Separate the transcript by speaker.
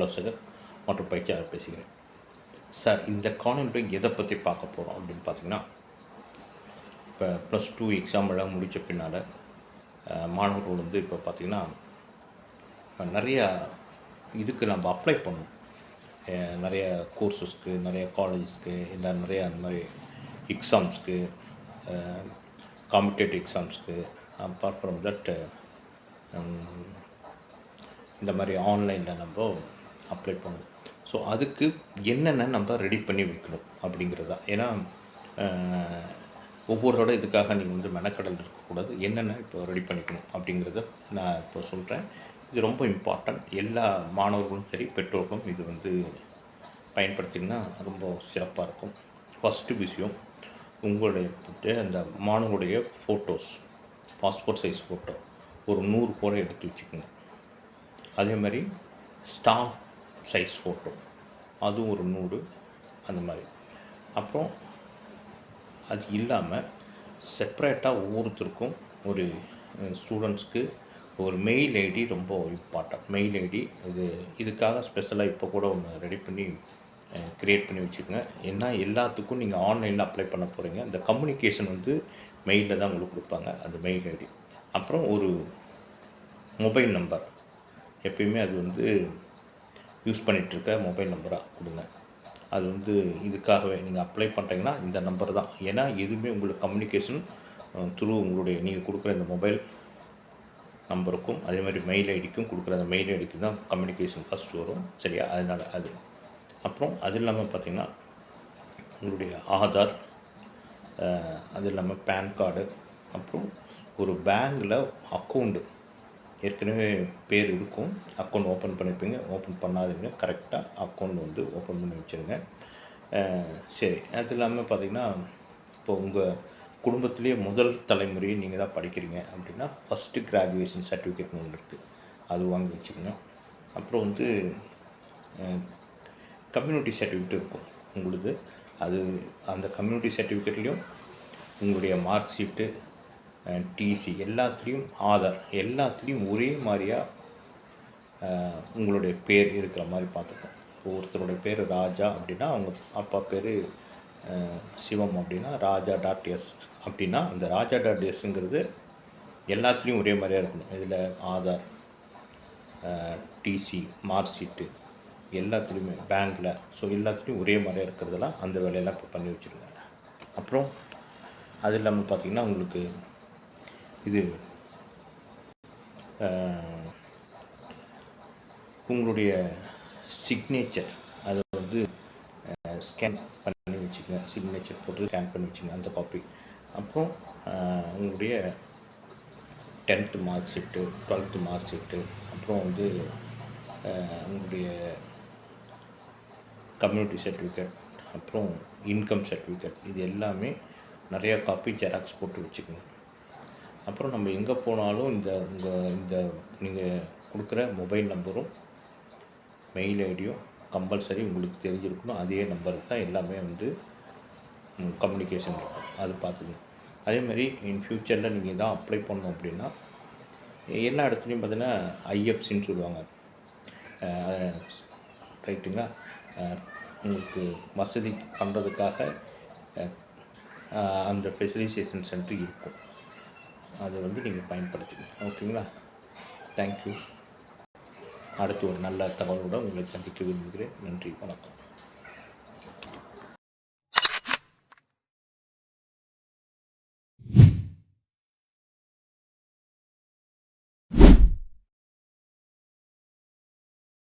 Speaker 1: ஆலோசகர் மற்றும் பயிற்சியாளர் பேசுகிறேன். சார், இந்த காணொளியில் எதை பற்றி பார்க்க போகிறோம் அப்படின்னு பார்த்தீங்கன்னா, இப்போ +2 எக்ஸாம் எல்லாம் முடித்த பின்னால் மாணவர்கள் வந்து இப்போ பார்த்திங்கன்னா நிறையா இதுக்கு நம்ம அப்ளை பண்ணணும். நிறைய கோர்ஸஸ்க்கு, நிறைய காலேஜஸ்க்கு, இல்லை நிறையா அந்த மாதிரி எக்ஸாம்ஸ்க்கு, காம்படேட்டிவ் எக்ஸாம்ஸ்க்கு, அப்பார்ட் ஃப்ரம் தட் இந்த மாதிரி ஆன்லைனில் நம்ம அப்ளை பண்ணணும். ஸோ அதுக்கு என்னென்ன நம்ம ரெடி பண்ணி வைக்கணும் அப்படிங்கிறதா. ஏன்னா ஒவ்வொருத்தோட இதுக்காக நீங்கள் வந்து மெனக்கடல் இருக்கக்கூடாது. என்னென்ன இப்போ ரெடி பண்ணிக்கணும் அப்படிங்கிறத நான் இப்போ சொல்கிறேன். இது ரொம்ப இம்பார்ட்டன்ட். எல்லா மாணவர்களும் சரி, பெற்றோர்களும் இது வந்து பயன்படுத்திங்கன்னா ரொம்ப சிறப்பாக இருக்கும். ஃபஸ்ட்டு விஷயம், உங்களுடைய அந்த மாணவனுடைய ஃபோட்டோஸ், பாஸ்போர்ட் சைஸ் ஃபோட்டோ ஒரு 100 போல எடுத்து வச்சுக்கோங்க. அதே மாதிரி ஸ்டாம்ப் சைஸ் ஃபோட்டோ அதுவும் ஒரு 100 அந்த மாதிரி. அப்புறம் அது இல்லாமல் செப்ரேட்டாக ஒவ்வொருத்தருக்கும் ஒரு ஸ்டூடெண்ட்ஸ்க்கு ஒரு மெயில் ஐடி ரொம்ப இம்பார்ட்டன்ட். மெயில் ஐடி இதுக்காக ஸ்பெஷலாக இப்போ கூட ஒன்று ரெடி பண்ணி க்ரியேட் பண்ணி வச்சுக்கோங்க. ஏன்னா எல்லாத்துக்கும் நீங்கள் ஆன்லைனில் அப்ளை பண்ண போகிறீங்க. இந்த கம்யூனிகேஷன் வந்து மெயிலில் தான் உங்களுக்கு கொடுப்பாங்க, அந்த மெயில் ஐடி. அப்புறம் ஒரு மொபைல் நம்பர், எப்பயுமே அது வந்து யூஸ் பண்ணிகிட்ருக்க மொபைல் நம்பராக கொடுங்க. அது வந்து இதுக்காகவே நீங்கள் அப்ளை பண்ணுறீங்கன்னா இந்த நம்பர் தான். ஏன்னா எதுவுமே உங்களுக்கு கம்யூனிகேஷன் த்ரூ உங்களுடைய நீங்கள் கொடுக்குற இந்த மொபைல் நம்பருக்கும் அதே மாதிரி மெயில் ஐடிக்கும் கொடுக்குற அந்த மெயில் ஐடிக்கு தான் கம்யூனிகேஷன் ஃபஸ்ட்டு வரும். சரியா? அதனால் அது. அப்புறம் அது இல்லாமல் பார்த்திங்கன்னா உங்களுடைய ஆதார், அது இல்லாமல் பேன் கார்டு, அப்புறம் ஒரு பேங்கில் அக்கௌண்ட்டு ஏற்கனவே பேர் இருக்கும், அக்கௌண்ட் ஓப்பன் பண்ணியிருப்பீங்க, ஓப்பன் பண்ணாதீங்க, கரெக்டாக அக்கௌண்ட் வந்து ஓப்பன் பண்ணி வச்சுருங்க. சரி, அது இல்லாமல் பார்த்திங்கன்னா இப்போ உங்கள் குடும்பத்திலேயே முதல் தலைமுறையை நீங்கள் தான் படிக்கிறீங்க அப்படின்னா ஃபஸ்ட்டு கிராஜுவேஷன் சர்டிஃபிகேட்னு ஒன்று இருக்குது, அது வாங்கி வச்சுக்கோங்க. அப்புறம் வந்து கம்யூனிட்டி சர்டிஃபிகேட் இருக்கும் உங்களுக்கு. அது அந்த கம்யூனிட்டி சர்டிஃபிகேட்லேயும் உங்களுடைய மார்க் ஷீட்டு, டிசி எல்லாத்துலேயும், ஆதார் எல்லாத்துலேயும் ஒரே மாதிரியாக உங்களுடைய பேர் இருக்கிற மாதிரி பார்த்துக்கோங்க. இப்போ ஒருத்தருடைய பேர் ராஜா அப்படின்னா அவங்க அப்பா பேர் சிவம் அப்படின்னா ராஜா.எஸ் அப்படின்னா அந்த ராஜா.எஸ்ங்கிறது எல்லாத்துலேயும் ஒரே மாதிரியாக இருக்கணும். இதில் ஆதார், டிசி, மார்க் ஷீட்டு எல்லாத்துலேயுமே, பேங்க்கில், ஸோ எல்லாத்துலேயும் ஒரே மாதிரியாக இருக்கிறதெல்லாம் அந்த வேலையெல்லாம் இப்போ பண்ணி வச்சுருங்க. அப்புறம் அது இல்லாமல் பார்த்திங்கன்னா உங்களுக்கு இது உங்களுடைய சிக்னேச்சர் அதை வந்து ஸ்கேன் பண்ணி வச்சுக்கோங்க. சிக்னேச்சர் போட்டு ஸ்கேன் பண்ணி வச்சுக்கோங்க, அந்த காப்பி. அப்புறம் உங்களுடைய 10th mark sheet, 12th mark sheet, அப்புறம் வந்து உங்களுடைய கம்யூனிட்டி சர்டிஃபிகேட், அப்புறம் இன்கம் சர்டிஃபிகேட், இது எல்லாமே நிறையா காப்பி ஜெராக்ஸ் போட்டு வச்சுக்கோங்க. அப்புறம் நம்ம எங்கே போனாலும் இந்த நீங்கள் கொடுக்குற மொபைல் நம்பரும் மெயில் ஐடியும் கம்பல்சரி உங்களுக்கு தெரிஞ்சிருக்கணும். அதே நம்பருக்கு தான் எல்லாமே வந்து கம்யூனிகேஷன் இருக்கும், அது பார்த்துக்கணும். அதேமாதிரி இன் ஃப்யூச்சரில் நீங்கள் இதான் அப்ளை பண்ணணும் அப்படின்னா எல்லா இடத்துலையும் பார்த்தீங்கன்னா ஐஎஃப்சின்னு சொல்லுவாங்க, ரைட்டுங்களா? உங்களுக்கு வசதி பண்ணுறதுக்காக அந்த ஃபெசிலிட்டேஷன் சென்டர் இருக்கும், அதை வந்து நீங்கள் பயன்படுத்திக்கணும். ஓகேங்களா? தேங்க்யூ. அடுத்து ஒரு நல்ல தகவலுடன் உங்களை சந்திக்க விரும்புகிறேன். நன்றி, வணக்கம்.